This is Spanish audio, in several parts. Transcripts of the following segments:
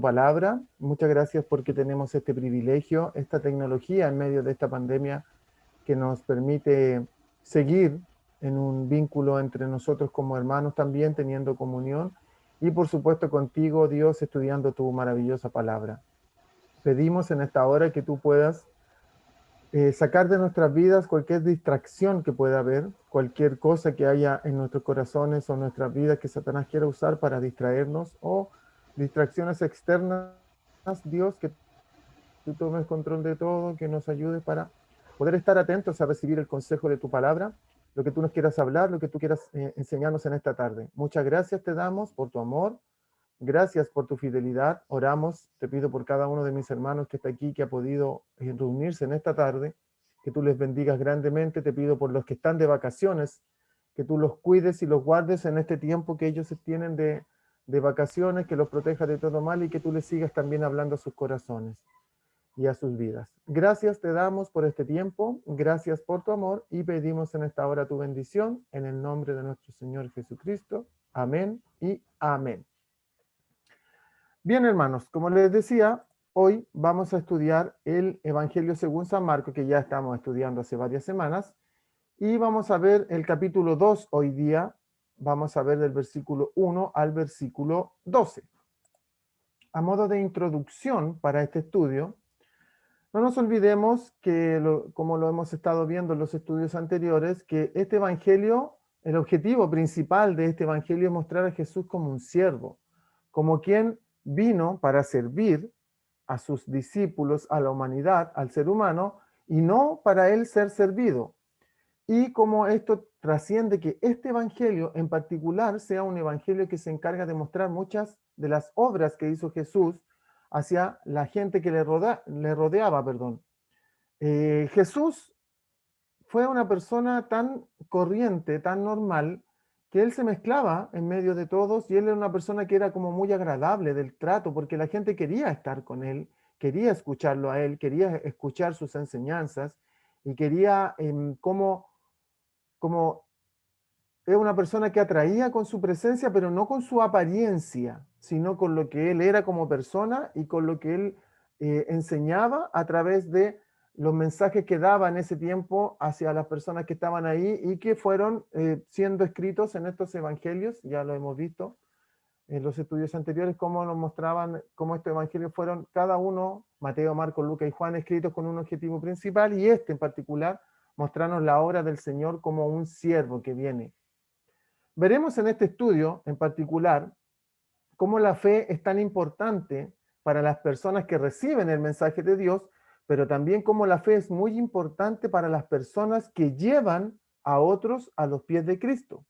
palabra. Muchas gracias porque tenemos este privilegio, esta tecnología en medio de esta pandemia que nos permite seguir en un vínculo entre nosotros como hermanos también, teniendo comunión. Y por supuesto contigo, Dios, estudiando tu maravillosa palabra. Pedimos en esta hora que tú puedas sacar de nuestras vidas cualquier distracción que pueda haber, cualquier cosa que haya en nuestros corazones o nuestras vidas que Satanás quiera usar para distraernos o distracciones externas, Dios, que tú tomes control de todo, que nos ayudes para poder estar atentos a recibir el consejo de tu palabra, lo que tú nos quieras hablar, lo que tú quieras enseñarnos en esta tarde. Muchas gracias te damos por tu amor, gracias por tu fidelidad. Oramos, te pido por cada uno de mis hermanos que está aquí, que ha podido reunirse en esta tarde, que tú les bendigas grandemente. Te pido por los que están de vacaciones, que tú los cuides y los guardes en este tiempo que ellos tienen de vacaciones, que los protejas de todo mal y que tú les sigas también hablando a sus corazones y a sus vidas. Gracias te damos por este tiempo, gracias por tu amor y pedimos en esta hora tu bendición en el nombre de nuestro Señor Jesucristo. Amén y amén. Bien, hermanos, como les decía, hoy vamos a estudiar el Evangelio según San Marcos, que ya estamos estudiando hace varias semanas, y vamos a ver el capítulo 2 hoy día, vamos a ver del versículo 1 al versículo 12. A modo de introducción para este estudio, no nos olvidemos que, como lo hemos estado viendo en los estudios anteriores, que este Evangelio, el objetivo principal de este Evangelio es mostrar a Jesús como un siervo, como quien vino para servir a sus discípulos, a la humanidad, al ser humano, y no para él ser servido. Y como esto trasciende que este evangelio en particular sea un evangelio que se encarga de mostrar muchas de las obras que hizo Jesús hacia la gente que le rodeaba. Jesús fue una persona tan corriente, tan normal, que él se mezclaba en medio de todos y él era una persona que era como muy agradable del trato porque la gente quería estar con él, quería escucharlo a él, quería escuchar sus enseñanzas y quería como es una persona que atraía con su presencia, pero no con su apariencia, sino con lo que él era como persona y con lo que él enseñaba a través de los mensajes que daba en ese tiempo hacia las personas que estaban ahí y que fueron siendo escritos en estos evangelios, ya lo hemos visto en los estudios anteriores, cómo nos mostraban cómo estos evangelios fueron cada uno, Mateo, Marcos, Lucas y Juan, escritos con un objetivo principal y este en particular, mostrarnos la obra del Señor como un siervo que viene. Veremos en este estudio en particular cómo la fe es tan importante para las personas que reciben el mensaje de Dios, pero también cómo la fe es muy importante para las personas que llevan a otros a los pies de Cristo.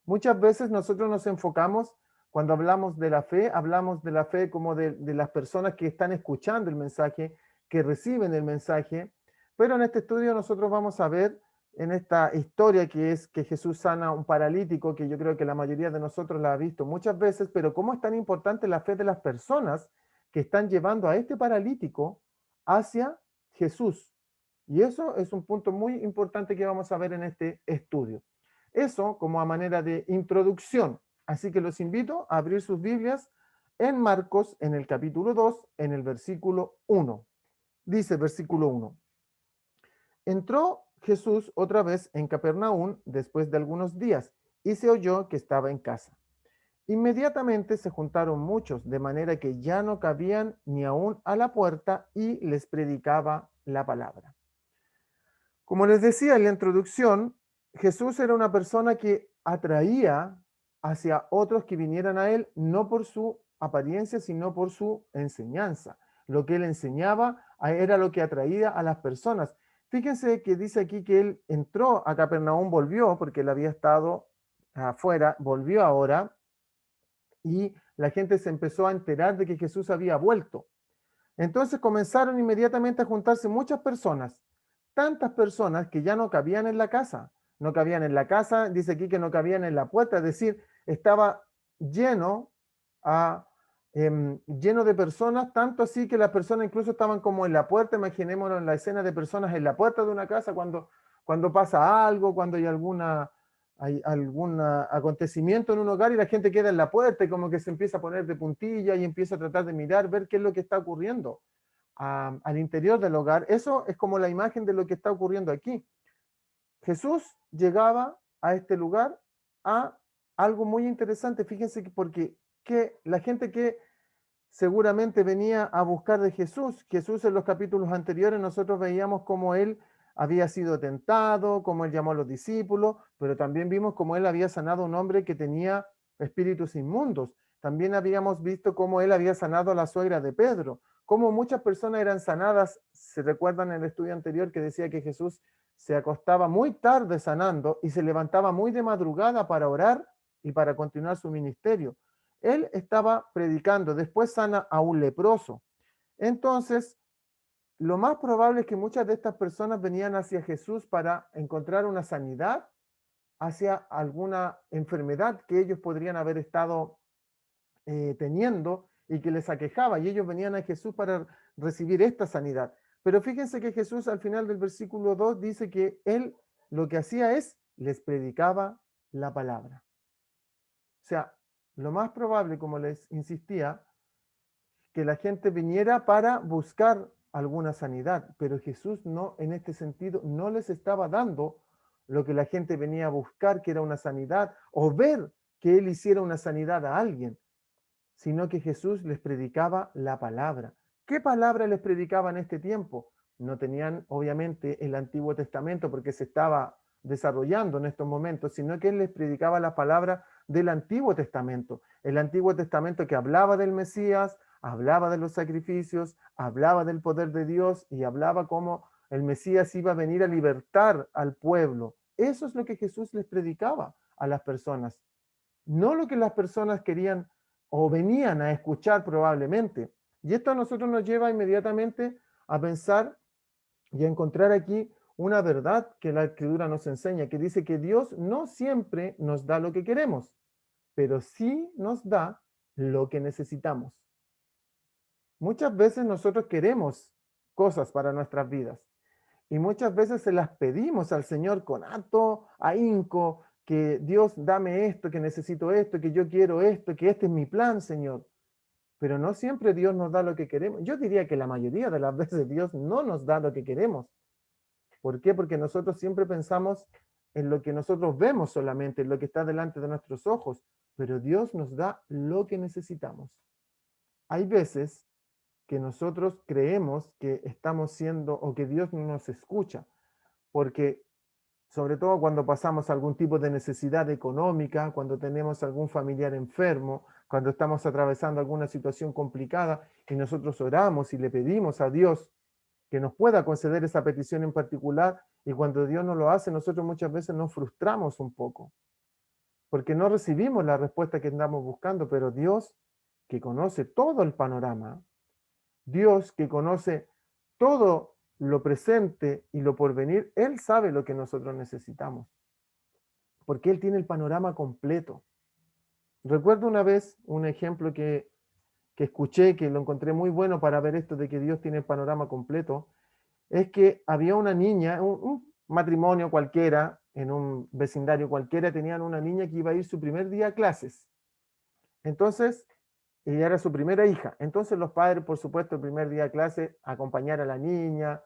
Muchas veces nosotros nos enfocamos, cuando hablamos de la fe como de las personas que están escuchando el mensaje, que reciben el mensaje, pero en este estudio nosotros vamos a ver en esta historia que es que Jesús sana a un paralítico, que yo creo que la mayoría de nosotros la ha visto muchas veces, pero cómo es tan importante la fe de las personas que están llevando a este paralítico hacia Jesús. Y eso es un punto muy importante que vamos a ver en este estudio. Eso como a manera de introducción. Así que los invito a abrir sus Biblias en Marcos, en el capítulo 2, en el versículo 1. Dice versículo 1. Entró Jesús otra vez en Capernaum después de algunos días y se oyó que estaba en casa. Inmediatamente se juntaron muchos, de manera que ya no cabían ni aún a la puerta y les predicaba la palabra. Como les decía en la introducción, Jesús era una persona que atraía hacia otros que vinieran a él, no por su apariencia, sino por su enseñanza. Lo que él enseñaba era lo que atraía a las personas. Fíjense que dice aquí que él entró a Capernaum, volvió, porque él había estado afuera, volvió ahora, y la gente se empezó a enterar de que Jesús había vuelto. Entonces comenzaron inmediatamente a juntarse muchas personas, tantas personas que ya no cabían en la casa. No cabían en la casa, dice aquí que no cabían en la puerta, es decir, estaba lleno, lleno de personas, tanto así que las personas incluso estaban como en la puerta. Imaginémonos en la escena de personas en la puerta de una casa cuando pasa algo, cuando hay hay algún acontecimiento en un hogar y la gente queda en la puerta y como que se empieza a poner de puntilla y empieza a tratar de mirar, ver qué es lo que está ocurriendo al interior del hogar. Eso es como la imagen de lo que está ocurriendo aquí. Jesús llegaba a este lugar a algo muy interesante, fíjense que porque que la gente que seguramente venía a buscar de Jesús. Jesús en los capítulos anteriores nosotros veíamos cómo él había sido tentado, cómo él llamó a los discípulos, pero también vimos cómo él había sanado a un hombre que tenía espíritus inmundos. También habíamos visto cómo él había sanado a la suegra de Pedro, cómo muchas personas eran sanadas. Se recuerdan en el estudio anterior que decía que Jesús se acostaba muy tarde sanando y se levantaba muy de madrugada para orar y para continuar su ministerio. Él estaba predicando, después sana a un leproso. Entonces, lo más probable es que muchas de estas personas venían hacia Jesús para encontrar una sanidad hacia alguna enfermedad que ellos podrían haber estado teniendo y que les aquejaba, y ellos venían a Jesús para recibir esta sanidad. Pero fíjense que Jesús al final del versículo 2 dice que él lo que hacía es, les predicaba la palabra. O sea, lo más probable, como les insistía, que la gente viniera para buscar alguna sanidad, pero Jesús no, en este sentido, no les estaba dando lo que la gente venía a buscar, que era una sanidad, o ver que Él hiciera una sanidad a alguien, sino que Jesús les predicaba la palabra. ¿Qué palabra les predicaba en este tiempo? No tenían, obviamente, el Antiguo Testamento porque se estaba desarrollando en estos momentos, sino que Él les predicaba la palabra del Antiguo Testamento. El Antiguo Testamento que hablaba del Mesías, hablaba de los sacrificios, hablaba del poder de Dios y hablaba cómo el Mesías iba a venir a libertar al pueblo. Eso es lo que Jesús les predicaba a las personas, no lo que las personas querían o venían a escuchar probablemente. Y esto a nosotros nos lleva inmediatamente a pensar y a encontrar aquí una verdad que la Escritura nos enseña, que dice que Dios no siempre nos da lo que queremos, pero sí nos da lo que necesitamos. Muchas veces nosotros queremos cosas para nuestras vidas y muchas veces se las pedimos al Señor con harto ahínco, que Dios dame esto, que necesito esto, que yo quiero esto, que este es mi plan, Señor. Pero no siempre Dios nos da lo que queremos. Yo diría que la mayoría de las veces Dios no nos da lo que queremos. ¿Por qué? Porque nosotros siempre pensamos en lo que nosotros vemos solamente, en lo que está delante de nuestros ojos, pero Dios nos da lo que necesitamos. Hay veces que nosotros creemos que estamos siendo o que Dios no nos escucha, porque sobre todo cuando pasamos algún tipo de necesidad económica, cuando tenemos algún familiar enfermo, cuando estamos atravesando alguna situación complicada y nosotros oramos y le pedimos a Dios que nos pueda conceder esa petición en particular, y cuando Dios no lo hace, nosotros muchas veces nos frustramos un poco, porque no recibimos la respuesta que andamos buscando, pero Dios, que conoce todo el panorama, Dios que conoce todo lo presente y lo porvenir, Él sabe lo que nosotros necesitamos, porque Él tiene el panorama completo. Recuerdo una vez un ejemplo que escuché, que lo encontré muy bueno para ver esto de que Dios tiene el panorama completo, es que había una niña, un matrimonio cualquiera, en un vecindario cualquiera, tenían una niña que iba a ir su primer día a clases. Entonces, ella era su primera hija. Entonces los padres, por supuesto, el primer día de clase, acompañar a la niña,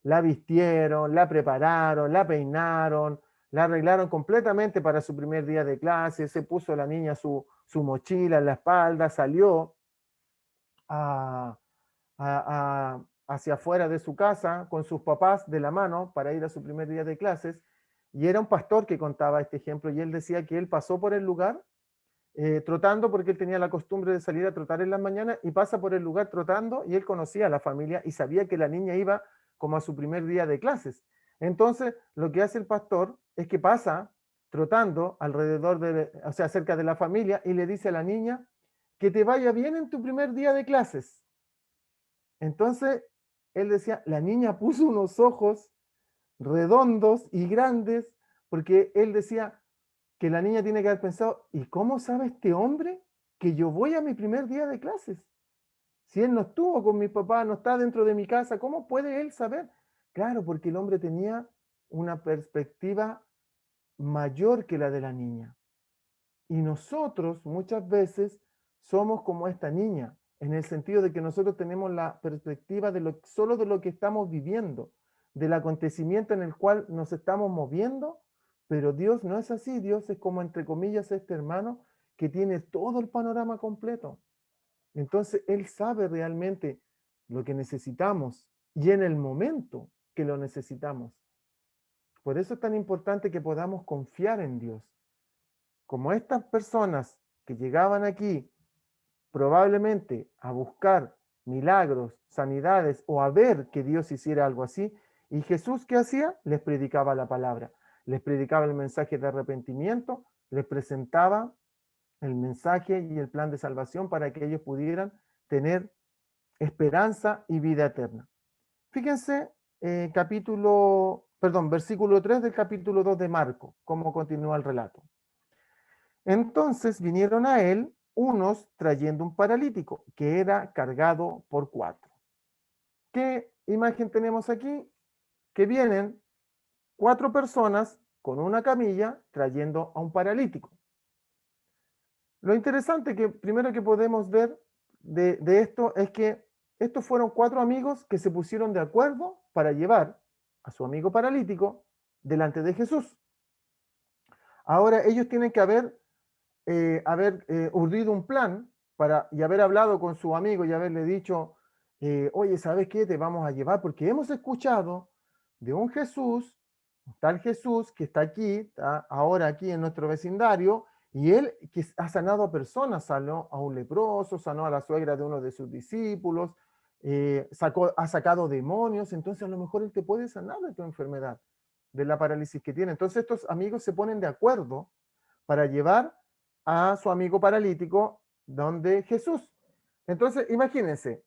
la vistieron, la prepararon, la peinaron, la arreglaron completamente para su primer día de clase, se puso la niña su mochila en la espalda, salió a, hacia afuera de su casa con sus papás de la mano para ir a su primer día de clases, y era un pastor que contaba este ejemplo, y él decía que él pasó por el lugar trotando, porque él tenía la costumbre de salir a trotar en las mañanas, y pasa por el lugar trotando, y él conocía a la familia y sabía que la niña iba como a su primer día de clases. Entonces, lo que hace el pastor es que pasa trotando alrededor de, o sea, cerca de la familia, y le dice a la niña que te vaya bien en tu primer día de clases. Entonces, él decía, la niña puso unos ojos redondos y grandes, porque él decía, que la niña tiene que haber pensado, ¿y cómo sabe este hombre que yo voy a mi primer día de clases? Si él no estuvo con mi papá, no está dentro de mi casa, ¿cómo puede él saber? Claro, porque el hombre tenía una perspectiva mayor que la de la niña. Y nosotros muchas veces somos como esta niña, en el sentido de que nosotros tenemos la perspectiva solo de lo que estamos viviendo, del acontecimiento en el cual nos estamos moviendo, pero Dios no es así. Dios es como, entre comillas, este hermano que tiene todo el panorama completo. Entonces, Él sabe realmente lo que necesitamos y en el momento que lo necesitamos. Por eso es tan importante que podamos confiar en Dios. Como estas personas que llegaban aquí probablemente a buscar milagros, sanidades o a ver que Dios hiciera algo así, y Jesús, ¿qué hacía? Les predicaba la palabra, les predicaba el mensaje de arrepentimiento, les presentaba el mensaje y el plan de salvación para que ellos pudieran tener esperanza y vida eterna. Fíjense, versículo 3 del capítulo 2 de Marco, cómo continúa el relato. Entonces vinieron a él unos trayendo un paralítico que era cargado por 4. ¿Qué imagen tenemos aquí? Que vienen 4 personas con una camilla trayendo a un paralítico. Lo interesante que primero que podemos ver de esto es que estos fueron 4 amigos que se pusieron de acuerdo para llevar a su amigo paralítico delante de Jesús. Ahora ellos tienen que haber urdido un plan y haber hablado con su amigo y haberle dicho, oye, ¿sabes qué? Te vamos a llevar porque hemos escuchado de un Jesús, un tal Jesús que está aquí, está ahora aquí en nuestro vecindario, y él que ha sanado a personas, sanó a un leproso, sanó a la suegra de uno de sus discípulos, ha sacado demonios, entonces a lo mejor él te puede sanar de tu enfermedad, de la parálisis que tiene. Entonces estos amigos se ponen de acuerdo para llevar a su amigo paralítico donde Jesús. Entonces, imagínense,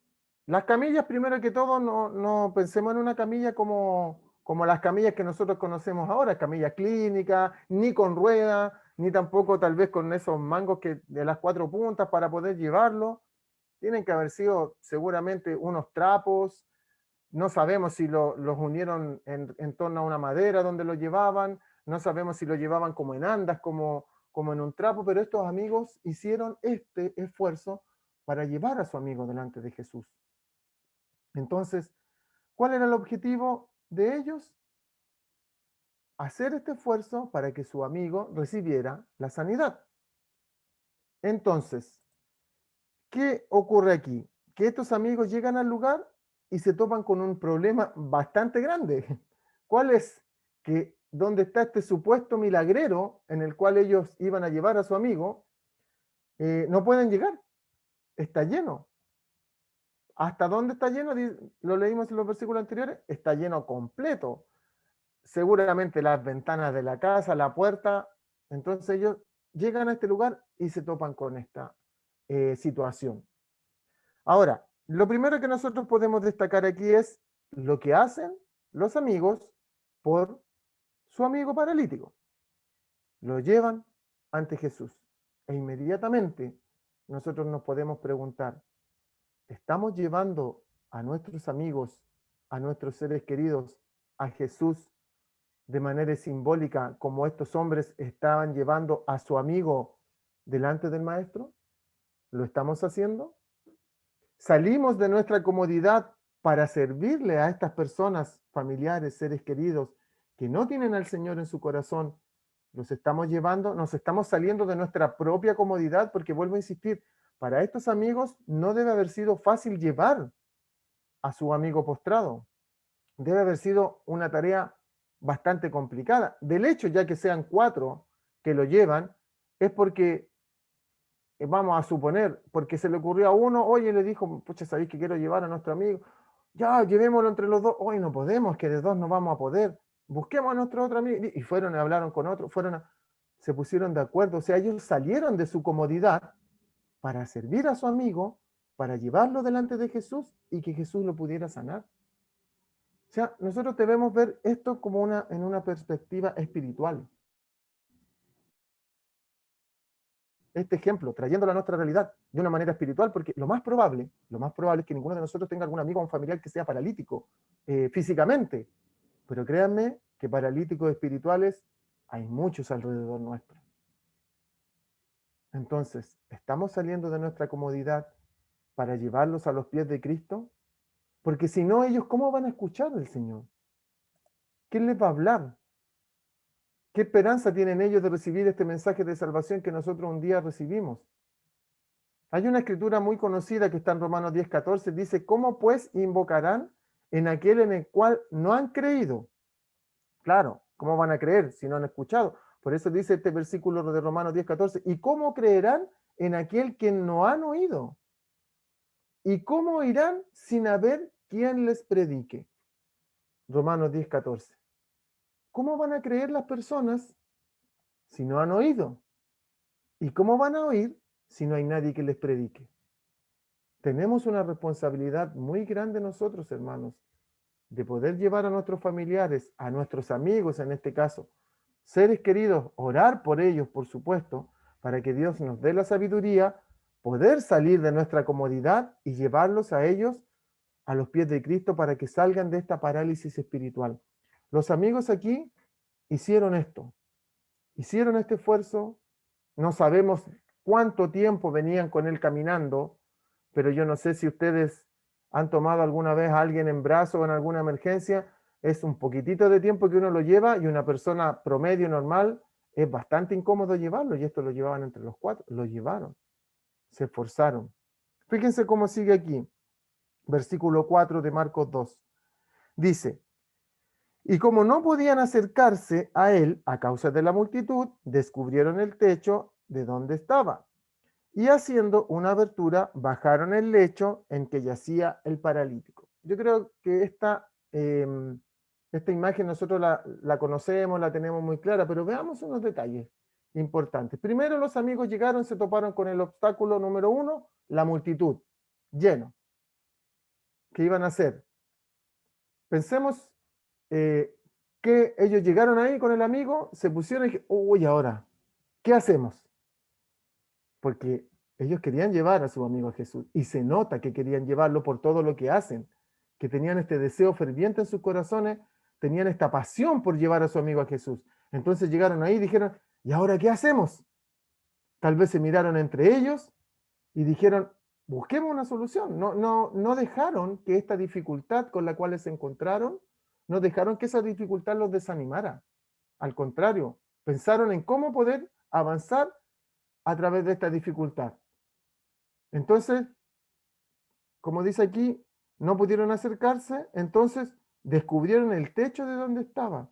las camillas, primero que todo, no pensemos en una camilla como las camillas que nosotros conocemos ahora, camilla clínica, ni con rueda, ni tampoco tal vez con esos mangos de las 4 puntas para poder llevarlo. Tienen que haber sido seguramente unos trapos, no sabemos si los unieron en torno a una madera donde lo llevaban, no sabemos si lo llevaban como en andas, como en un trapo, pero estos amigos hicieron este esfuerzo para llevar a su amigo delante de Jesús. Entonces, ¿cuál era el objetivo de ellos? Hacer este esfuerzo para que su amigo recibiera la sanidad. Entonces, ¿qué ocurre aquí? Que estos amigos llegan al lugar y se topan con un problema bastante grande. ¿Cuál es? Que donde está este supuesto milagrero en el cual ellos iban a llevar a su amigo, no pueden llegar, está lleno. ¿Hasta dónde está lleno? Lo leímos en los versículos anteriores, está lleno completo. Seguramente las ventanas de la casa, la puerta, entonces ellos llegan a este lugar y se topan con esta situación. Ahora, lo primero que nosotros podemos destacar aquí es lo que hacen los amigos por su amigo paralítico. Lo llevan ante Jesús. E inmediatamente nosotros nos podemos preguntar, ¿estamos llevando a nuestros amigos, a nuestros seres queridos, a Jesús de manera simbólica como estos hombres estaban llevando a su amigo delante del Maestro? ¿Lo estamos haciendo? ¿Salimos de nuestra comodidad para servirle a estas personas, familiares, seres queridos, que no tienen al Señor en su corazón? ¿Los estamos llevando? ¿Nos estamos saliendo de nuestra propia comodidad? Porque vuelvo a insistir, para estos amigos no debe haber sido fácil llevar a su amigo postrado. Debe haber sido una tarea bastante complicada. Del hecho, ya que sean 4 que lo llevan, es porque vamos a suponer, porque se le ocurrió a uno, oye, le dijo, pucha, sabéis que quiero llevar a nuestro amigo, ya, llevémoslo entre los dos, hoy no podemos, que de 2 no vamos a poder, busquemos a nuestro otro amigo, y fueron y hablaron con otro, se pusieron de acuerdo, o sea, ellos salieron de su comodidad para servir a su amigo, para llevarlo delante de Jesús y que Jesús lo pudiera sanar. O sea, nosotros debemos ver esto como en una perspectiva espiritual. Este ejemplo, trayéndolo a nuestra realidad de una manera espiritual, porque lo más probable es que ninguno de nosotros tenga algún amigo o un familiar que sea paralítico físicamente, pero créanme que paralíticos espirituales Hay muchos alrededor nuestro. Entonces, ¿estamos saliendo de nuestra comodidad para llevarlos a los pies de Cristo? Porque si no, ellos, ¿cómo van a escuchar al Señor? ¿Quién les va a hablar? ¿Qué esperanza tienen ellos de recibir este mensaje de salvación que nosotros un día recibimos? Hay una escritura muy conocida que está en Romanos 10:14, dice, ¿cómo pues invocarán en aquel en el cual no han creído? Claro, ¿cómo van a creer si no han escuchado? Por eso dice este versículo de Romanos 10:14, ¿y cómo creerán en aquel que no han oído? ¿Y cómo irán sin haber quien les predique? Romanos 10:14. ¿Cómo van a creer las personas si no han oído? ¿Y cómo van a oír si no hay nadie que les predique? Tenemos una responsabilidad muy grande nosotros, hermanos, de poder llevar a nuestros familiares, a nuestros amigos en este caso, seres queridos, orar por ellos, por supuesto, para que Dios nos dé la sabiduría, poder salir de nuestra comodidad y llevarlos a ellos a los pies de Cristo para que salgan de esta parálisis espiritual. Los amigos aquí hicieron esto, hicieron este esfuerzo, no sabemos cuánto tiempo venían con él caminando, pero yo no sé si ustedes han tomado alguna vez a alguien en brazo o en alguna emergencia, es un poquitito de tiempo que uno lo lleva y una persona promedio normal es bastante incómodo llevarlo y esto lo llevaban entre los cuatro, lo llevaron, se esforzaron. Fíjense cómo sigue aquí, versículo 4 de Marcos 2. Dice, y como no podían acercarse a él a causa de la multitud, descubrieron el techo de donde estaba. Y haciendo una abertura, bajaron el lecho en que yacía el paralítico. Yo creo que esta imagen nosotros la conocemos, la tenemos muy clara, pero veamos unos detalles importantes. Primero los amigos llegaron, se toparon con el obstáculo número 1, la multitud, lleno. ¿Qué iban a hacer? Pensemos que ellos llegaron ahí con el amigo, se pusieron y dijeron, uy, ahora, ¿qué hacemos? Porque ellos querían llevar a su amigo a Jesús y se nota que querían llevarlo por todo lo que hacen, que tenían este deseo ferviente en sus corazones, tenían esta pasión por llevar a su amigo a Jesús. Entonces llegaron ahí y dijeron, ¿y ahora qué hacemos? Tal vez se miraron entre ellos y dijeron, busquemos una solución. No dejaron que esta dificultad con la cual se encontraron, no dejaron que esa dificultad los desanimara. Al contrario, pensaron en cómo poder avanzar a través de esta dificultad. Entonces, como dice aquí, no pudieron acercarse, entonces descubrieron el techo de donde estaba.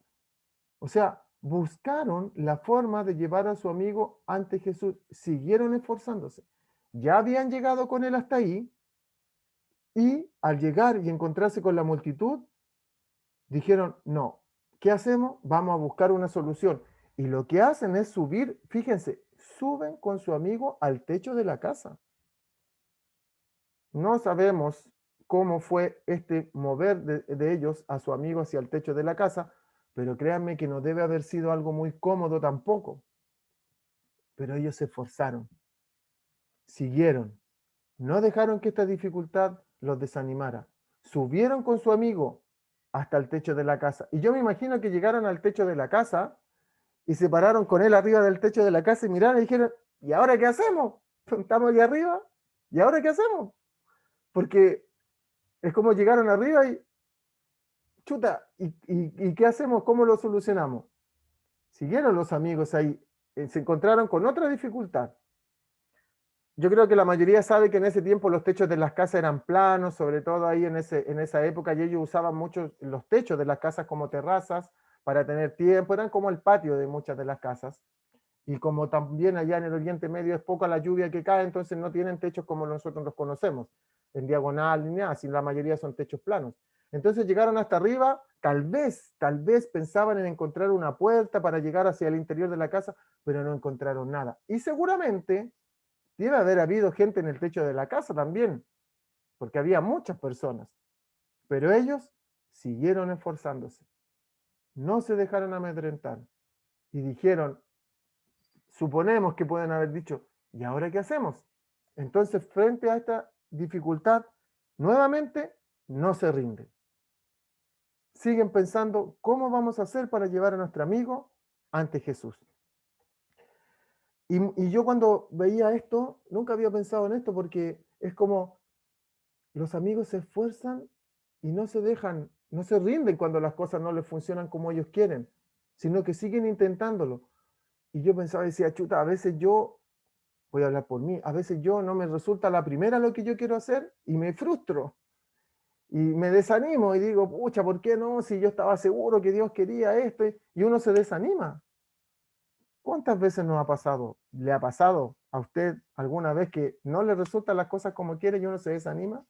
O sea, buscaron la forma de llevar a su amigo ante Jesús, siguieron esforzándose. Ya habían llegado con él hasta ahí y al llegar y encontrarse con la multitud, dijeron, no, ¿qué hacemos? Vamos a buscar una solución. Y lo que hacen es subir, fíjense, suben con su amigo al techo de la casa. No sabemos cómo fue este mover de ellos a su amigo hacia el techo de la casa, pero créanme que no debe haber sido algo muy cómodo tampoco. Pero ellos se esforzaron, siguieron, no dejaron que esta dificultad los desanimara. Subieron con su amigo hasta el techo de la casa. Y yo me imagino que llegaron al techo de la casa y se pararon con él arriba del techo de la casa y miraron y dijeron, ¿y ahora qué hacemos? Estamos aquí arriba, ¿y ahora qué hacemos? Porque es como llegaron arriba y, chuta, ¿y qué hacemos? ¿Cómo lo solucionamos? Siguieron los amigos ahí, se encontraron con otra dificultad. Yo creo que la mayoría sabe que en ese tiempo los techos de las casas eran planos, sobre todo ahí en esa época, y ellos usaban mucho los techos de las casas como terrazas para tener tiempo, eran como el patio de muchas de las casas. Y como también allá en el Oriente Medio es poca la lluvia que cae, entonces no tienen techos como nosotros los conocemos, en diagonal ni nada, sino la mayoría son techos planos. Entonces llegaron hasta arriba, tal vez pensaban en encontrar una puerta para llegar hacia el interior de la casa, pero no encontraron nada. Y seguramente debe haber habido gente en el techo de la casa también, porque había muchas personas, pero ellos siguieron esforzándose, no se dejaron amedrentar y dijeron, suponemos que pueden haber dicho, ¿y ahora qué hacemos? Entonces, frente a esta dificultad, nuevamente no se rinden. Siguen pensando, ¿cómo vamos a hacer para llevar a nuestro amigo ante Jesús. Y yo cuando veía esto, nunca había pensado en esto porque es como los amigos se esfuerzan y no se dejan, no se rinden cuando las cosas no les funcionan como ellos quieren, sino que siguen intentándolo. Y yo pensaba, decía, chuta, a veces yo, voy a hablar por mí, a veces yo no me resulta la primera lo que yo quiero hacer y me frustro y me desanimo y digo, pucha, ¿por qué no? Si yo estaba seguro que Dios quería esto y uno se desanima. ¿Cuántas veces nos ha pasado? ¿Le ha pasado a usted alguna vez que no le resultan las cosas como quiere y uno se desanima?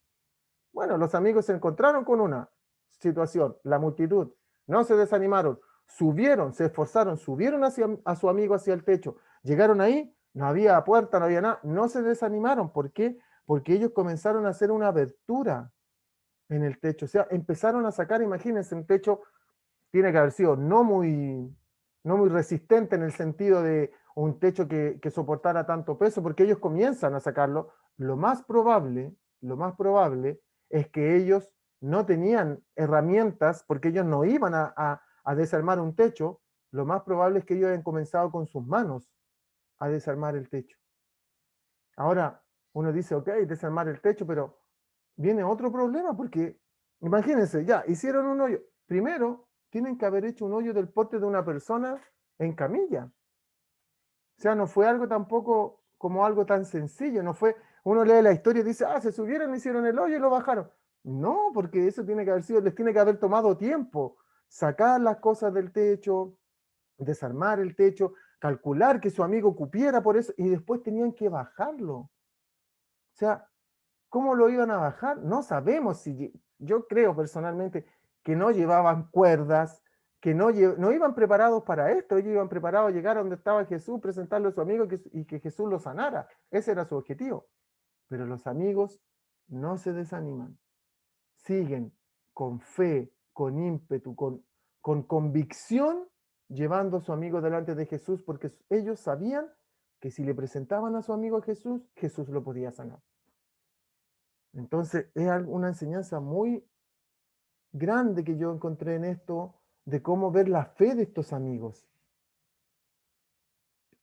Bueno, los amigos se encontraron con una situación, la multitud, no se desanimaron, subieron, se esforzaron, subieron a su amigo hacia el techo, llegaron ahí, no había puerta, no había nada, no se desanimaron. ¿Por qué? Porque ellos comenzaron a hacer una abertura en el techo, o sea, empezaron a sacar, imagínense, un techo tiene que haber sido no muy resistente en el sentido de un techo que soportara tanto peso, porque ellos comienzan a sacarlo. Lo más probable es que ellos no tenían herramientas, porque ellos no iban a desarmar un techo. Lo más probable es que ellos hayan comenzado con sus manos a desarmar el techo. Ahora, uno dice, ok, desarmar el techo, pero viene otro problema, porque imagínense, ya, hicieron un hoyo. Primero, tienen que haber hecho un hoyo del porte de una persona en camilla. O sea, no fue algo tampoco como algo tan sencillo, no fue, uno lee la historia y dice, ah, se subieron, hicieron el hoyo y lo bajaron. No, porque eso tiene que haber sido, les tiene que haber tomado tiempo, sacar las cosas del techo, desarmar el techo, calcular que su amigo cupiera por eso, y después tenían que bajarlo. O sea, ¿cómo lo iban a bajar? No sabemos si, yo creo personalmente que no llevaban cuerdas, que no iban preparados para esto, ellos iban preparados a llegar a donde estaba Jesús, presentarle a su amigo y que Jesús lo sanara. Ese era su objetivo. Pero los amigos no se desaniman, siguen con fe, con ímpetu, con convicción, llevando a su amigo delante de Jesús, porque ellos sabían que si le presentaban a su amigo a Jesús, Jesús lo podía sanar. Entonces, es una enseñanza muy grande que yo encontré en esto, de cómo ver la fe de estos amigos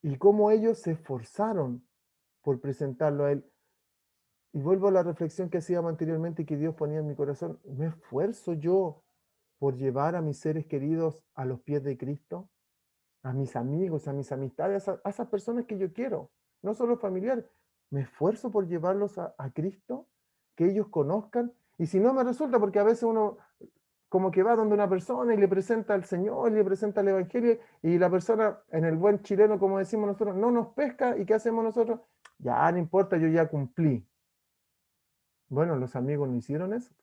y cómo ellos se esforzaron por presentarlo a él. Y vuelvo a la reflexión que hacíamos anteriormente y que Dios ponía en mi corazón. ¿Me esfuerzo yo por llevar a mis seres queridos a los pies de Cristo? A mis amigos, a mis amistades, a esas personas que yo quiero, no solo familiares. ¿Me esfuerzo por llevarlos a Cristo? Que ellos conozcan. Y si no me resulta, porque a veces uno como que va donde una persona y le presenta al Señor, le presenta el Evangelio, y la persona, en el buen chileno, como decimos nosotros, no nos pesca, ¿y qué hacemos nosotros? Ya, no importa, yo ya cumplí. Bueno, los amigos no hicieron eso,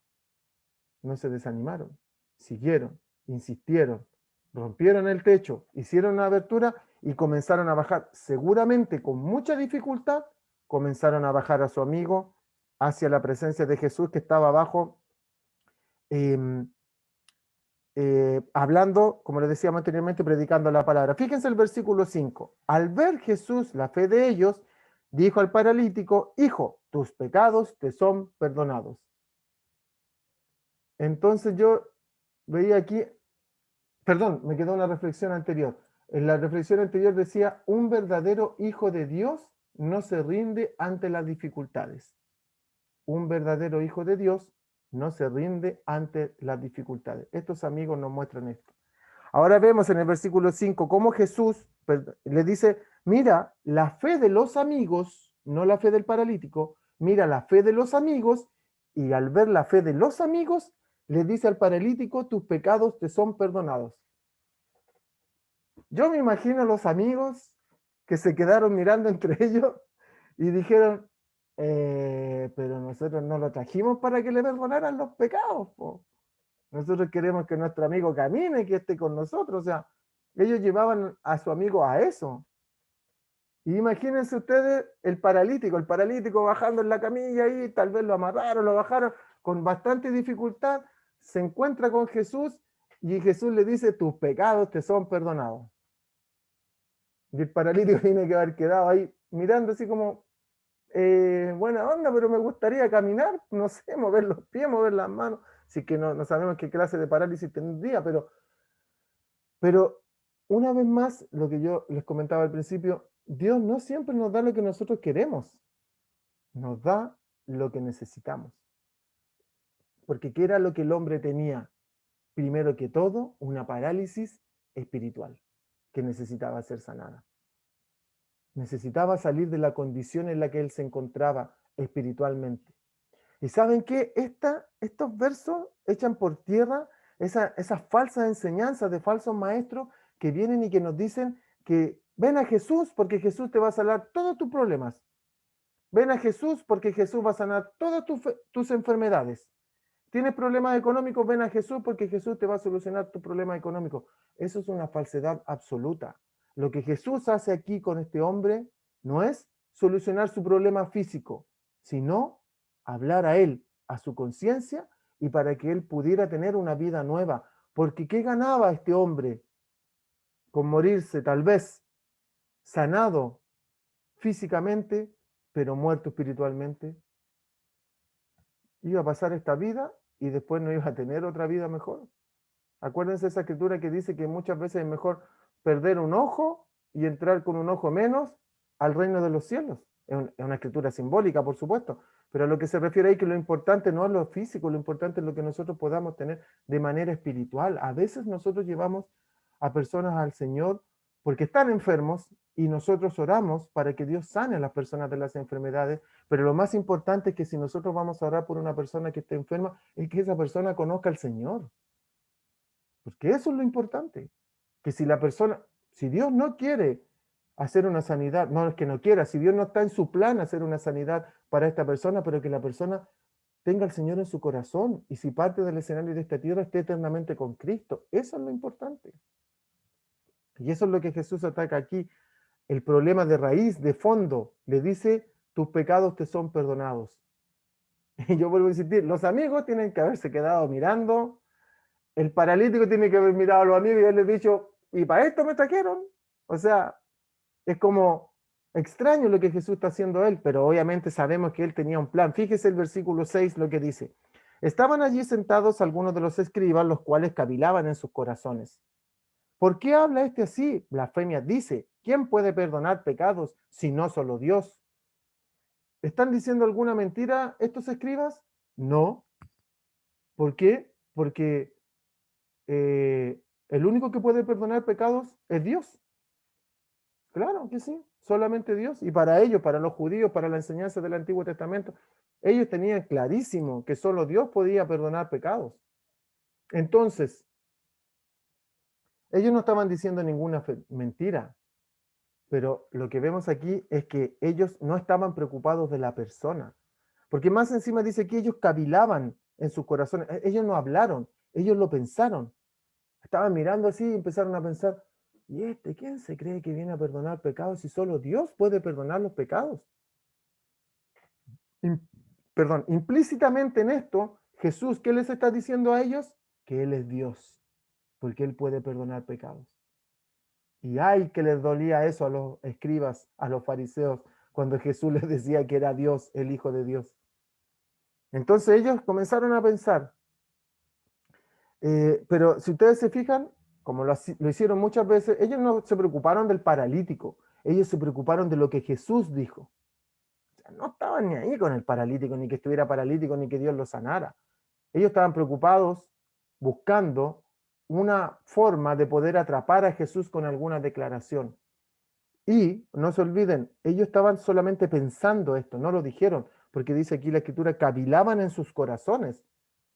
no se desanimaron, siguieron, insistieron, rompieron el techo, hicieron una abertura y comenzaron a bajar, seguramente con mucha dificultad, comenzaron a bajar a su amigo hacia la presencia de Jesús que estaba abajo. eh, Hablando, como les decíamos anteriormente, predicando la palabra. Fíjense el versículo 5. Al ver Jesús la fe de ellos, dijo al paralítico, hijo, tus pecados te son perdonados. Entonces yo veía aquí, perdón, me quedó una reflexión anterior. En la reflexión anterior decía, un verdadero hijo de Dios no se rinde ante las dificultades. Un verdadero hijo de Dios no se rinde ante las dificultades. Estos amigos nos muestran esto. Ahora vemos en el versículo 5 cómo Jesús le dice, mira, la fe de los amigos, no la fe del paralítico, mira la fe de los amigos, y al ver la fe de los amigos, le dice al paralítico, tus pecados te son perdonados. Yo me imagino a los amigos que se quedaron mirando entre ellos y dijeron, pero nosotros no lo trajimos para que le perdonaran los pecados, po. Nosotros queremos que nuestro amigo camine, que esté con nosotros. O sea, ellos llevaban a su amigo a eso. Y imagínense ustedes el paralítico bajando en la camilla ahí, tal vez lo amarraron, lo bajaron con bastante dificultad, se encuentra con Jesús y Jesús le dice, tus pecados te son perdonados. Y el paralítico tiene que haber quedado ahí mirando así como, buena onda, pero me gustaría caminar, no sé, mover los pies, mover las manos. Así que no sabemos qué clase de parálisis tendría, pero una vez más, lo que yo les comentaba al principio, Dios no siempre nos da lo que nosotros queremos, nos da lo que necesitamos. Porque ¿qué era lo que el hombre tenía? Primero que todo, una parálisis espiritual que necesitaba ser sanada. Necesitaba salir de la condición en la que él se encontraba espiritualmente. ¿Y saben qué? Estos versos echan por tierra esas falsas enseñanzas de falsos maestros que vienen y que nos dicen que ven a Jesús porque Jesús te va a sanar todos tus problemas. Ven a Jesús porque Jesús va a sanar todas tus enfermedades. ¿Tienes problemas económicos? Ven a Jesús porque Jesús te va a solucionar tu problema económico. Eso es una falsedad absoluta. Lo que Jesús hace aquí con este hombre no es solucionar su problema físico, sino hablar a él, a su conciencia, y para que él pudiera tener una vida nueva. Porque ¿qué ganaba este hombre con morirse tal vez sanado físicamente, pero muerto espiritualmente? Iba a pasar esta vida y después no iba a tener otra vida mejor. Acuérdense esa escritura que dice que muchas veces es mejor perder un ojo y entrar con un ojo menos al reino de los cielos. Es una escritura simbólica, por supuesto, pero a lo que se refiere ahí que lo importante no es lo físico, lo importante es lo que nosotros podamos tener de manera espiritual. A veces nosotros llevamos a personas al Señor porque están enfermos y nosotros oramos para que Dios sane a las personas de las enfermedades, pero lo más importante es que si nosotros vamos a orar por una persona que esté enferma, es que esa persona conozca al Señor. Porque eso es lo importante. Que si la persona, si Dios no quiere hacer una sanidad, no es que no quiera, si Dios no está en su plan hacer una sanidad para esta persona, pero que la persona tenga al Señor en su corazón y si parte del escenario de esta tierra esté eternamente con Cristo. Eso es lo importante. Y eso es lo que Jesús ataca aquí. El problema de raíz, de fondo, le dice, tus pecados te son perdonados. Y yo vuelvo a insistir, los amigos tienen que haberse quedado mirando. El paralítico tiene que haber mirado a los amigos y haberles dicho, ¿y para esto me trajeron? O sea, es como extraño lo que Jesús está haciendo él, pero obviamente sabemos que él tenía un plan. Fíjese el versículo 6 lo que dice. Estaban allí sentados algunos de los escribas, los cuales cavilaban en sus corazones. ¿Por qué habla este así? Blasfemia. Dice, ¿quién puede perdonar pecados si no solo Dios? ¿Están diciendo alguna mentira estos escribas? No. ¿Por qué? Porque el único que puede perdonar pecados es Dios. Claro que sí, solamente Dios. Y para ellos, para los judíos, para la enseñanza del Antiguo Testamento, ellos tenían clarísimo que solo Dios podía perdonar pecados. Entonces, ellos no estaban diciendo ninguna mentira, pero lo que vemos aquí es que ellos no estaban preocupados de la persona, porque más encima dice que ellos cavilaban en sus corazones, ellos no hablaron, ellos lo pensaron. Estaban mirando así y empezaron a pensar, ¿y este quién se cree que viene a perdonar pecados si solo Dios puede perdonar los pecados? Im- Perdón, implícitamente en esto, Jesús, ¿qué les está diciendo a ellos? Que Él es Dios, porque Él puede perdonar pecados. Y ay, que les dolía eso a los escribas, a los fariseos, cuando Jesús les decía que era Dios, el Hijo de Dios. Entonces ellos comenzaron a pensar, pero si ustedes se fijan, como lo hicieron muchas veces, ellos no se preocuparon del paralítico, ellos se preocuparon de lo que Jesús dijo. O sea, no estaban ni ahí con el paralítico, ni que estuviera paralítico, ni que Dios lo sanara. Ellos estaban preocupados buscando una forma de poder atrapar a Jesús con alguna declaración. Y no se olviden, ellos estaban solamente pensando esto, no lo dijeron, porque dice aquí la escritura, cavilaban en sus corazones,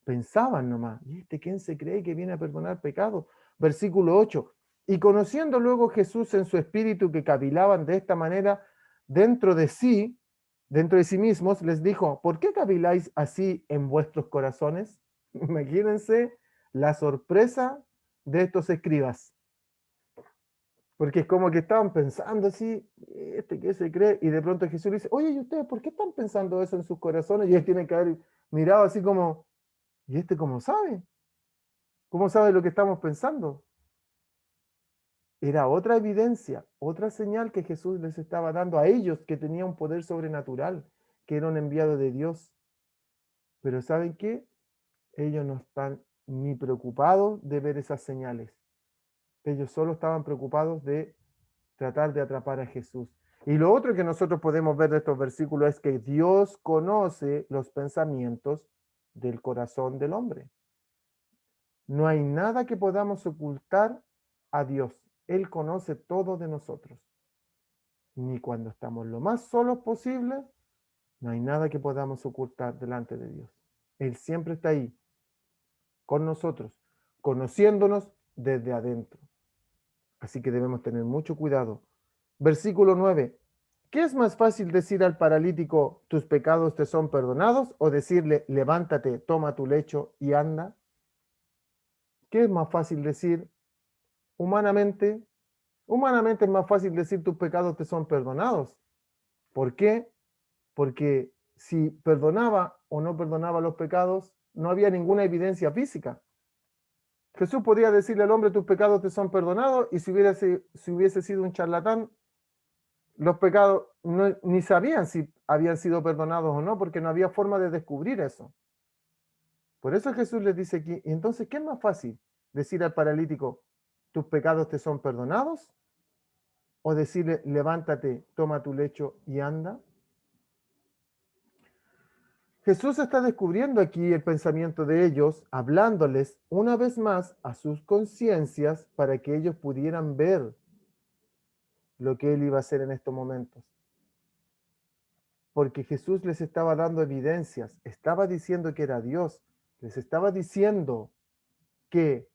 pensaban nomás, ¿y este quién se cree que viene a perdonar pecados? Versículo 8, y conociendo luego Jesús en su espíritu que cavilaban de esta manera dentro de sí mismos, les dijo, ¿por qué caviláis así en vuestros corazones? Imagínense la sorpresa de estos escribas. Porque es como que estaban pensando así, este qué se cree, y de pronto Jesús dice, oye, ¿y ustedes por qué están pensando eso en sus corazones? Y ellos tienen que haber mirado así como, ¿y este cómo sabe? ¿Cómo sabe lo que estamos pensando? Era otra evidencia, otra señal que Jesús les estaba dando a ellos que tenía un poder sobrenatural, que era un enviado de Dios. Pero ¿saben qué? Ellos no están ni preocupados de ver esas señales. Ellos solo estaban preocupados de tratar de atrapar a Jesús. Y lo otro que nosotros podemos ver de estos versículos es que Dios conoce los pensamientos del corazón del hombre. No hay nada que podamos ocultar a Dios. Él conoce todo de nosotros. Ni cuando estamos lo más solos posible, no hay nada que podamos ocultar delante de Dios. Él siempre está ahí, con nosotros, conociéndonos desde adentro. Así que debemos tener mucho cuidado. Versículo 9. ¿Qué es más fácil decir al paralítico, tus pecados te son perdonados? O decirle, levántate, toma tu lecho y anda. ¿Qué es más fácil decir? Humanamente, humanamente es más fácil decir tus pecados te son perdonados. ¿Por qué? Porque si perdonaba o no perdonaba los pecados, no había ninguna evidencia física. Jesús podía decirle al hombre, tus pecados te son perdonados, y si hubiese sido un charlatán, los pecados ni sabían si habían sido perdonados o no, porque no había forma de descubrir eso. Por eso Jesús les dice aquí, entonces, ¿qué es más fácil? ¿Decir al paralítico, tus pecados te son perdonados? ¿O decirle, levántate, toma tu lecho y anda? Jesús está descubriendo aquí el pensamiento de ellos, hablándoles una vez más a sus conciencias para que ellos pudieran ver lo que él iba a hacer en estos momentos. Porque Jesús les estaba dando evidencias, estaba diciendo que era Dios, les estaba diciendo que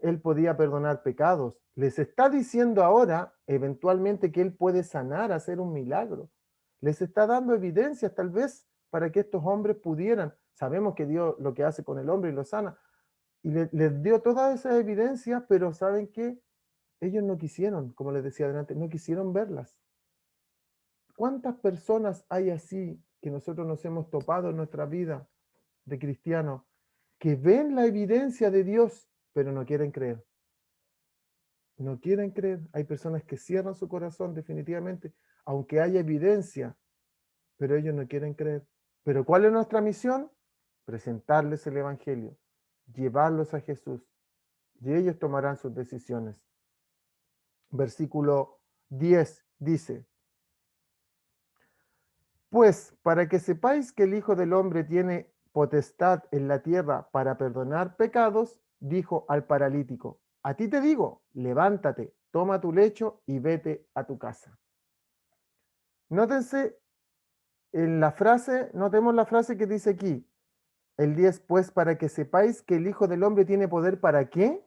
él podía perdonar pecados, les está diciendo ahora eventualmente que él puede sanar, hacer un milagro. Les está dando evidencias tal vez para que estos hombres pudieran. Sabemos que Dios lo que hace con el hombre y lo sana. Y les dio todas esas evidencias, pero ¿saben qué? Ellos no quisieron, como les decía adelante, no quisieron verlas. ¿Cuántas personas hay así que nosotros nos hemos topado en nuestra vida de cristianos que ven la evidencia de Dios, pero no quieren creer? No quieren creer. Hay personas que cierran su corazón definitivamente, aunque haya evidencia, pero ellos no quieren creer. Pero ¿cuál es nuestra misión? Presentarles el Evangelio, llevarlos a Jesús, y ellos tomarán sus decisiones. Versículo 10 dice, pues para que sepáis que el Hijo del Hombre tiene potestad en la tierra para perdonar pecados, dijo al paralítico, a ti te digo, levántate, toma tu lecho y vete a tu casa. Nótense en la frase, notemos la frase que dice aquí, el 10, pues para que sepáis que el Hijo del Hombre tiene poder ¿para qué?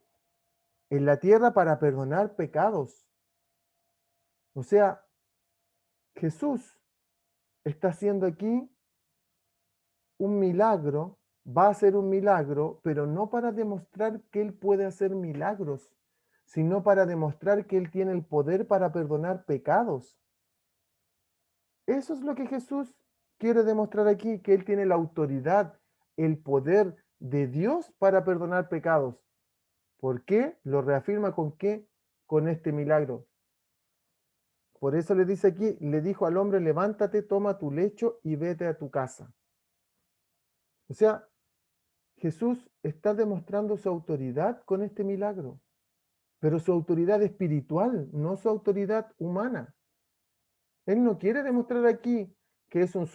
En la tierra para perdonar pecados. O sea, Jesús está haciendo aquí un milagro, va a hacer un milagro, pero no para demostrar que Él puede hacer milagros, sino para demostrar que Él tiene el poder para perdonar pecados. Eso es lo que Jesús quiere demostrar aquí, que Él tiene la autoridad, el poder de Dios para perdonar pecados. ¿Por qué? Lo reafirma con qué? Con este milagro. Por eso le dice aquí, le dijo al hombre, levántate, toma tu lecho y vete a tu casa. O sea, Jesús está demostrando su autoridad con este milagro, pero su autoridad espiritual, no su autoridad humana. Él no quiere demostrar aquí que es un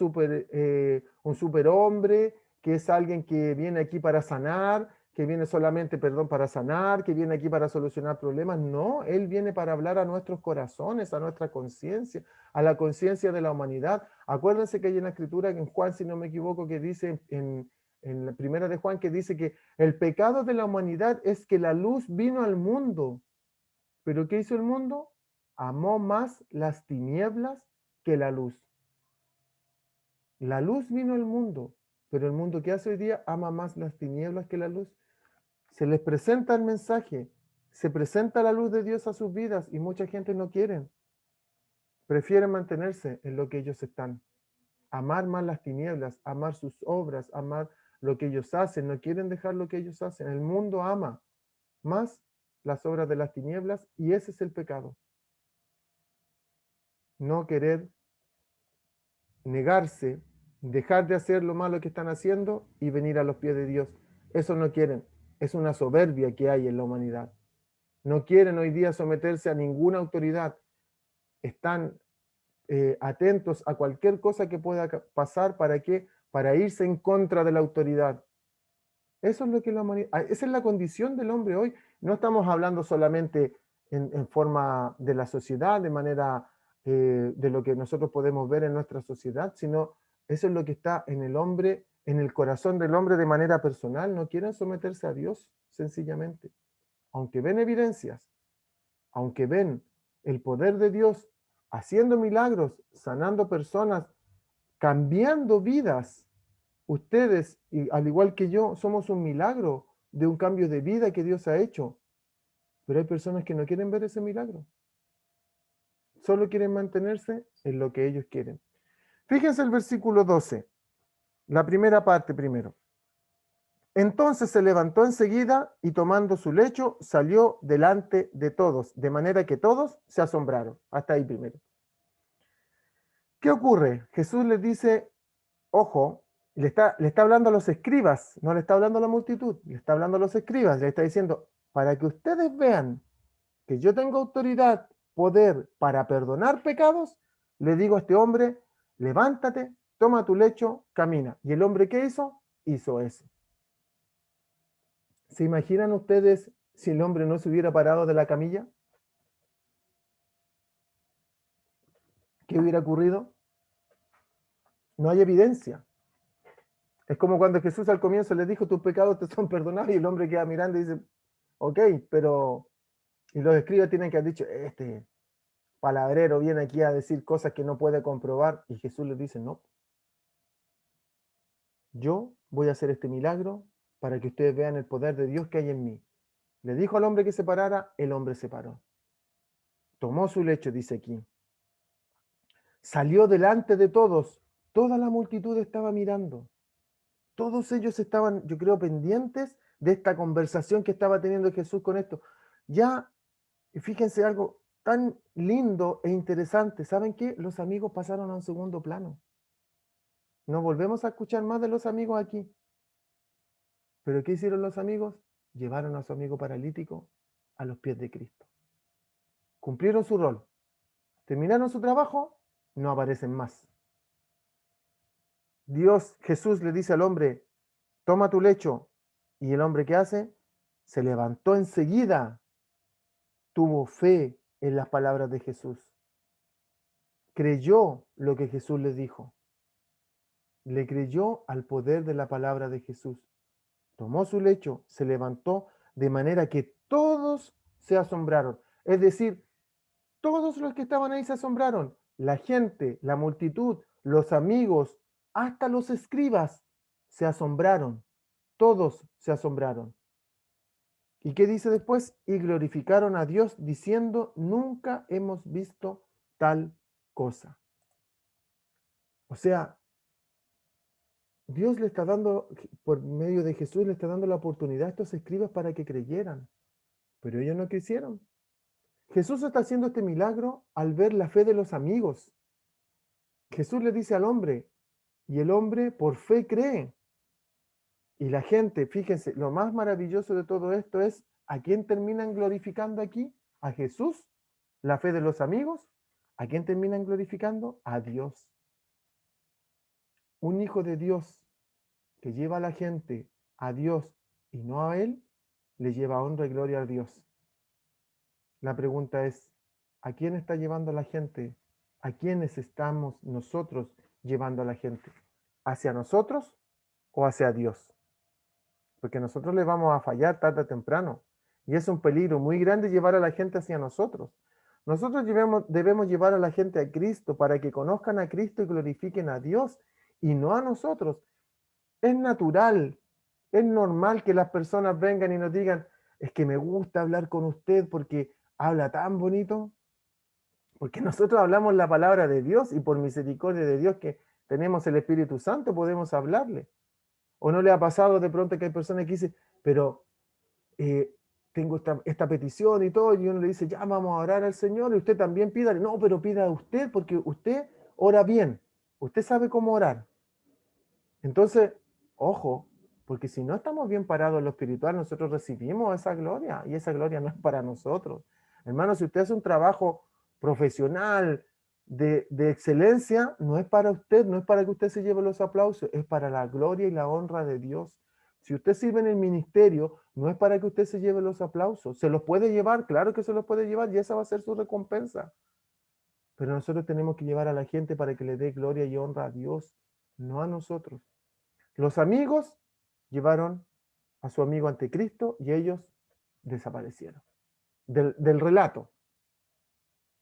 superhombre, que es alguien que viene aquí para sanar, que viene solamente, perdón, para sanar, que viene aquí para solucionar problemas. No, Él viene para hablar a nuestros corazones, a nuestra conciencia, a la conciencia de la humanidad. Acuérdense que hay una escritura en Juan, si no me equivoco, que dice en la primera de Juan, que dice que el pecado de la humanidad es que la luz vino al mundo. ¿Pero qué hizo el mundo? Amó más las tinieblas que la luz. La luz vino al mundo, pero el mundo que hace hoy día ama más las tinieblas que la luz. Se les presenta el mensaje, se presenta la luz de Dios a sus vidas y mucha gente no quiere. Prefieren mantenerse en lo que ellos están. Amar más las tinieblas, amar sus obras, amar lo que ellos hacen, no quieren dejar lo que ellos hacen. El mundo ama más las obras de las tinieblas y ese es el pecado. No querer, negarse, dejar de hacer lo malo que están haciendo y venir a los pies de Dios. Eso no quieren. Es una soberbia que hay en la humanidad. no quieren hoy día someterse a ninguna autoridad, están atentos a cualquier cosa que pueda pasar. ¿Para qué? Para irse en contra de la autoridad. Eso es lo que esa es la condición del hombre hoy. No estamos hablando solamente en forma de la sociedad, de manera de lo que nosotros podemos ver en nuestra sociedad, sino eso es lo que está en el hombre, en el corazón del hombre de manera personal. No quieren someterse a Dios, sencillamente. Aunque ven evidencias, aunque ven el poder de Dios haciendo milagros, sanando personas, cambiando vidas. Ustedes, y al igual que yo, somos un milagro de un cambio de vida que Dios ha hecho. Pero hay personas que no quieren ver ese milagro. Solo quieren mantenerse en lo que ellos quieren. Fíjense el versículo 12, la primera parte primero. Entonces se levantó enseguida y tomando su lecho salió delante de todos, de manera que todos se asombraron. Hasta ahí primero. ¿Qué ocurre? Jesús les dice, ojo, le está hablando a los escribas, no le está hablando a la multitud, le está hablando a los escribas, le está diciendo, para que ustedes vean que yo tengo autoridad, poder para perdonar pecados, le digo a este hombre, levántate, toma tu lecho, camina. ¿Y el hombre qué hizo? Hizo eso. ¿Se imaginan ustedes si el hombre no se hubiera parado de la camilla? ¿Qué hubiera ocurrido? No hay evidencia. Es como cuando Jesús al comienzo le dijo, tus pecados te son perdonados, y el hombre queda mirando y dice, ok, pero... Y los escribas tienen que haber dicho, este palabrero viene aquí a decir cosas que no puede comprobar. Y Jesús les dice, no, yo voy a hacer este milagro para que ustedes vean el poder de Dios que hay en mí. Le dijo al hombre que se parara, el hombre se paró. Tomó su lecho, dice aquí. Salió delante de todos. Toda la multitud estaba mirando. Todos ellos estaban, yo creo, pendientes de esta conversación que estaba teniendo Jesús con esto. Ya, fíjense algo tan lindo e interesante. ¿Saben qué? Los amigos pasaron a un segundo plano. No volvemos a escuchar más de los amigos aquí. ¿Pero qué hicieron los amigos? Llevaron a su amigo paralítico a los pies de Cristo. Cumplieron su rol. Terminaron su trabajo, no aparecen más. Dios, Jesús le dice al hombre, toma tu lecho. ¿Y el hombre qué hace? Se levantó enseguida. Tuvo fe en las palabras de Jesús. Creyó lo que Jesús le dijo. Le creyó al poder de la palabra de Jesús. Tomó su lecho, se levantó, de manera que todos se asombraron. Es decir, todos los que estaban ahí se asombraron. La gente, la multitud, los amigos, hasta los escribas se asombraron. Todos se asombraron. ¿Y qué dice después? Y glorificaron a Dios diciendo, nunca hemos visto tal cosa. O sea, Dios le está dando, por medio de Jesús, le está dando la oportunidad a estos escribas para que creyeran. Pero ellos no quisieron. Jesús está haciendo este milagro al ver la fe de los amigos. Jesús le dice al hombre, y el hombre por fe cree. Y la gente, fíjense, lo más maravilloso de todo esto es, ¿a quién terminan glorificando aquí? ¿A Jesús? ¿La fe de los amigos? ¿A quién terminan glorificando? A Dios. Un hijo de Dios que lleva a la gente a Dios y no a Él, le lleva honra y gloria a Dios. La pregunta es, ¿a quién está llevando la gente? ¿A quiénes estamos nosotros llevando a la gente? ¿Hacia nosotros o hacia Dios? Porque nosotros le vamos a fallar tarde o temprano. Y es un peligro muy grande llevar a la gente hacia nosotros. Nosotros debemos llevar a la gente a Cristo para que conozcan a Cristo y glorifiquen a Dios y no a nosotros. Es natural, es normal que las personas vengan y nos digan, es que me gusta hablar con usted porque habla tan bonito. Porque nosotros hablamos la palabra de Dios y por misericordia de Dios que tenemos el Espíritu Santo podemos hablarle. ¿O no le ha pasado de pronto que hay personas que dicen, pero tengo esta petición y todo, y uno le dice, ya vamos a orar al Señor, y usted también pídale? No, pero pida a usted porque usted ora bien, usted sabe cómo orar. Entonces, ojo, Porque si no estamos bien parados en lo espiritual, nosotros recibimos esa gloria y esa gloria no es para nosotros. Hermano, si usted hace un trabajo profesional de excelencia, no es para usted, no es para que usted se lleve los aplausos, es para la gloria y la honra de Dios. Si usted sirve en el ministerio, no es para que usted se lleve los aplausos. Se los puede llevar, claro que se los puede llevar y esa va a ser su recompensa. Pero nosotros tenemos que llevar a la gente para que le dé gloria y honra a Dios, no a nosotros. Los amigos llevaron a su amigo ante Cristo y ellos desaparecieron del relato.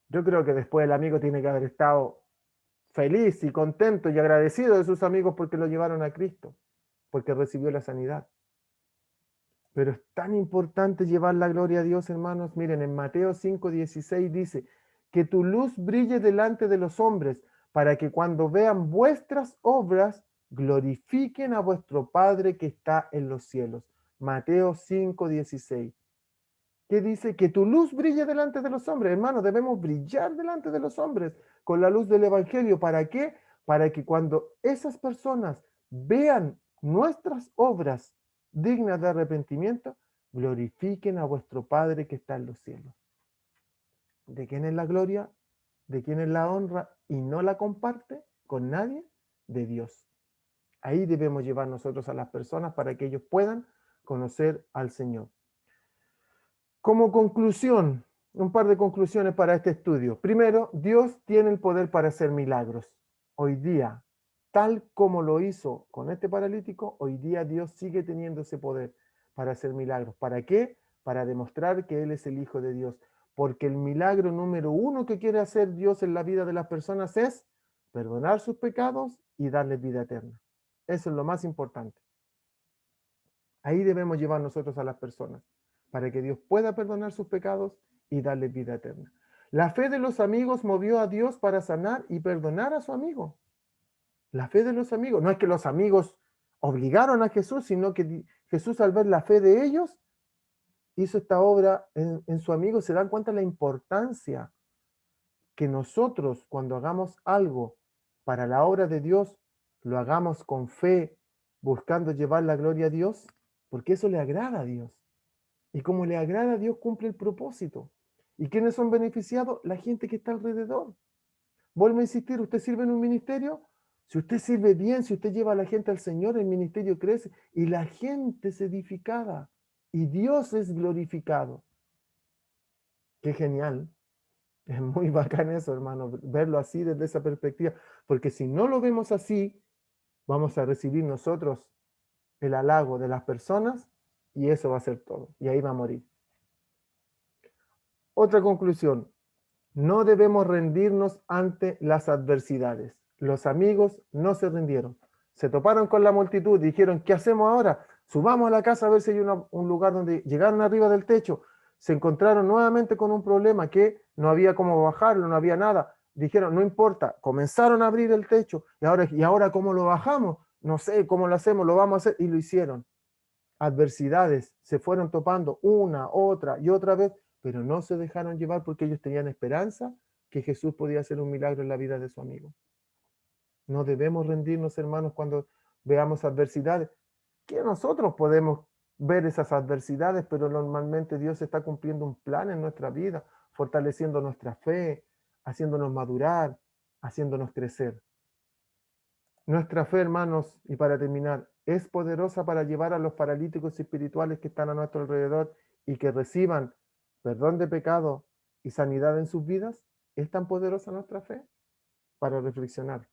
Yo creo que después el amigo tiene que haber estado feliz y contento y agradecido de sus amigos porque lo llevaron a Cristo, porque recibió la sanidad. Pero es tan importante llevar la gloria a Dios, hermanos. Miren, en Mateo 5:16 dice, que tu luz brille delante de los hombres, para que cuando vean vuestras obras, glorifiquen a vuestro Padre que está en los cielos. Mateo 5:16. ¿Qué dice? Que tu luz brille delante de los hombres. Hermanos, debemos brillar delante de los hombres con la luz del Evangelio. ¿Para qué? Para que cuando esas personas vean nuestras obras dignas de arrepentimiento, glorifiquen a vuestro Padre que está en los cielos. ¿De quién es la gloria? ¿De quién es la honra? Y no la comparte con nadie, de Dios. Ahí debemos llevar nosotros a las personas para que ellos puedan conocer al Señor. Como conclusión, un par de conclusiones para este estudio. Primero, Dios tiene el poder para hacer milagros. Hoy día, tal como lo hizo con este paralítico, hoy día Dios sigue teniendo ese poder para hacer milagros. ¿Para qué? Para demostrar que Él es el Hijo de Dios. Porque el milagro número uno que quiere hacer Dios en la vida de las personas es perdonar sus pecados y darles vida eterna. Eso es lo más importante. Ahí debemos llevar nosotros a las personas, para que Dios pueda perdonar sus pecados y darles vida eterna. La fe de los amigos movió a Dios para sanar y perdonar a su amigo. La fe de los amigos. No es que los amigos obligaron a Jesús, sino que Jesús, al ver la fe de ellos, hizo esta obra en su amigo. Se dan cuenta de la importancia que nosotros, cuando hagamos algo para la obra de Dios, lo hagamos con fe, buscando llevar la gloria a Dios, porque eso le agrada a Dios. Y como le agrada a Dios, cumple el propósito. ¿Y quiénes son beneficiados? La gente que está alrededor. Vuelvo a insistir, usted sirve en un ministerio. Si usted sirve bien, si usted lleva a la gente al Señor, el ministerio crece y la gente es edificada y Dios es glorificado. Qué genial. Es muy bacán eso, hermano, verlo así desde esa perspectiva. Porque si no lo vemos así, vamos a recibir nosotros el halago de las personas y eso va a ser todo. Y ahí va a morir. Otra conclusión, no debemos rendirnos ante las adversidades. Los amigos no se rindieron. Se toparon con la multitud, dijeron, ¿qué hacemos ahora? Subamos a la casa a ver si hay un lugar donde llegaron arriba del techo. Se encontraron nuevamente con un problema que no había cómo bajarlo, no había nada. Dijeron, no importa, comenzaron a abrir el techo. ¿Y ahora cómo lo bajamos? No sé cómo lo hacemos, lo vamos a hacer. Y lo hicieron. Adversidades se fueron topando una, otra y otra vez, pero no se dejaron llevar porque ellos tenían esperanza que Jesús podía hacer un milagro en la vida de su amigo. No debemos rendirnos, hermanos, cuando veamos adversidades, que nosotros podemos ver esas adversidades, pero normalmente Dios está cumpliendo un plan en nuestra vida, fortaleciendo nuestra fe, haciéndonos madurar, haciéndonos crecer. Nuestra fe, hermanos, y para terminar, es poderosa para llevar a los paralíticos espirituales que están a nuestro alrededor y que reciban perdón de pecado y sanidad en sus vidas. ¿Es tan poderosa nuestra fe? Para reflexionar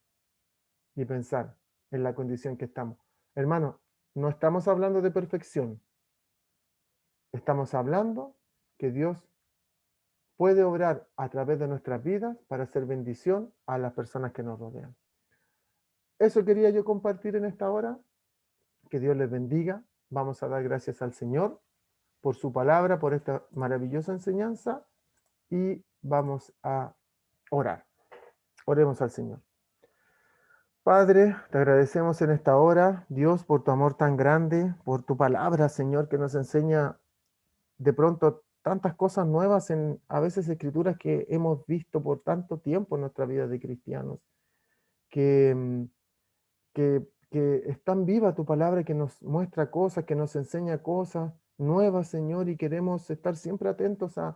y pensar en la condición que estamos. Hermano, no estamos hablando de perfección. Estamos hablando que Dios puede obrar a través de nuestras vidas para hacer bendición a las personas que nos rodean. Eso quería yo compartir en esta hora. Que Dios les bendiga. Vamos a dar gracias al Señor por su palabra, por esta maravillosa enseñanza y vamos a orar. Oremos al Señor. Padre, te agradecemos en esta hora, Dios, por tu amor tan grande, por tu palabra, Señor, que nos enseña de pronto tantas cosas nuevas en a veces escrituras que hemos visto por tanto tiempo en nuestra vida de cristianos, que, que es tan viva tu palabra, que nos muestra cosas, que nos enseña cosas nuevas, Señor, y queremos estar siempre atentos a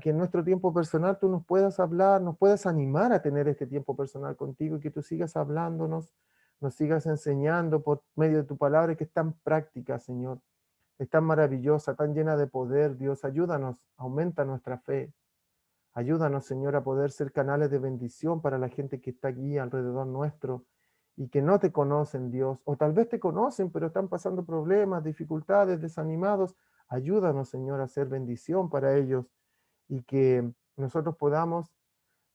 que en nuestro tiempo personal tú nos puedas hablar, nos puedas animar a tener este tiempo personal contigo y que tú sigas hablándonos, nos sigas enseñando por medio de tu palabra que es tan práctica, Señor, es tan maravillosa, tan llena de poder. Dios, ayúdanos, aumenta nuestra fe. Ayúdanos, Señor, a poder ser canales de bendición para la gente que está aquí alrededor nuestro y que no te conocen, Dios, o tal vez te conocen, pero están pasando problemas, dificultades, desanimados. Ayúdanos, Señor, a ser bendición para ellos y que nosotros podamos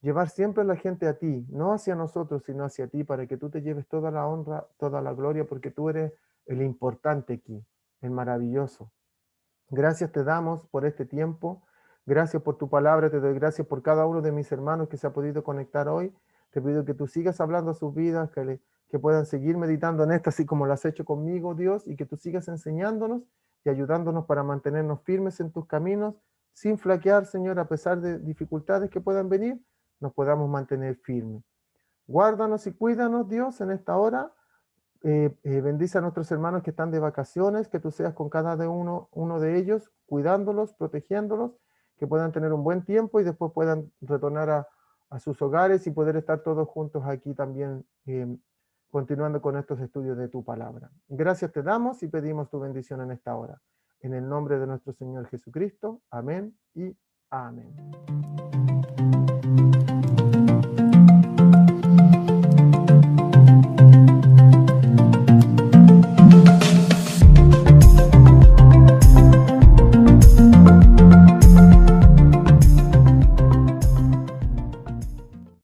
llevar siempre a la gente a ti, no hacia nosotros, sino hacia ti, para que tú te lleves toda la honra, toda la gloria, porque tú eres el importante aquí, el maravilloso. Gracias te damos por este tiempo. Gracias por tu palabra. Te doy gracias por cada uno de mis hermanos que se ha podido conectar hoy. Te pido que tú sigas hablando a sus vidas, que puedan seguir meditando en esto, así como lo has hecho conmigo, Dios, y que tú sigas enseñándonos y ayudándonos para mantenernos firmes en tus caminos, sin flaquear, Señor, a pesar de dificultades que puedan venir, nos podamos mantener firmes. Guárdanos y cuídanos, Dios, en esta hora. Bendice a nuestros hermanos que están de vacaciones, que tú seas con cada uno de ellos, cuidándolos, protegiéndolos, que puedan tener un buen tiempo y después puedan retornar a sus hogares y poder estar todos juntos aquí también, continuando con estos estudios de tu palabra. Gracias te damos y pedimos tu bendición en esta hora. En el nombre de nuestro Señor Jesucristo. Amén y amén.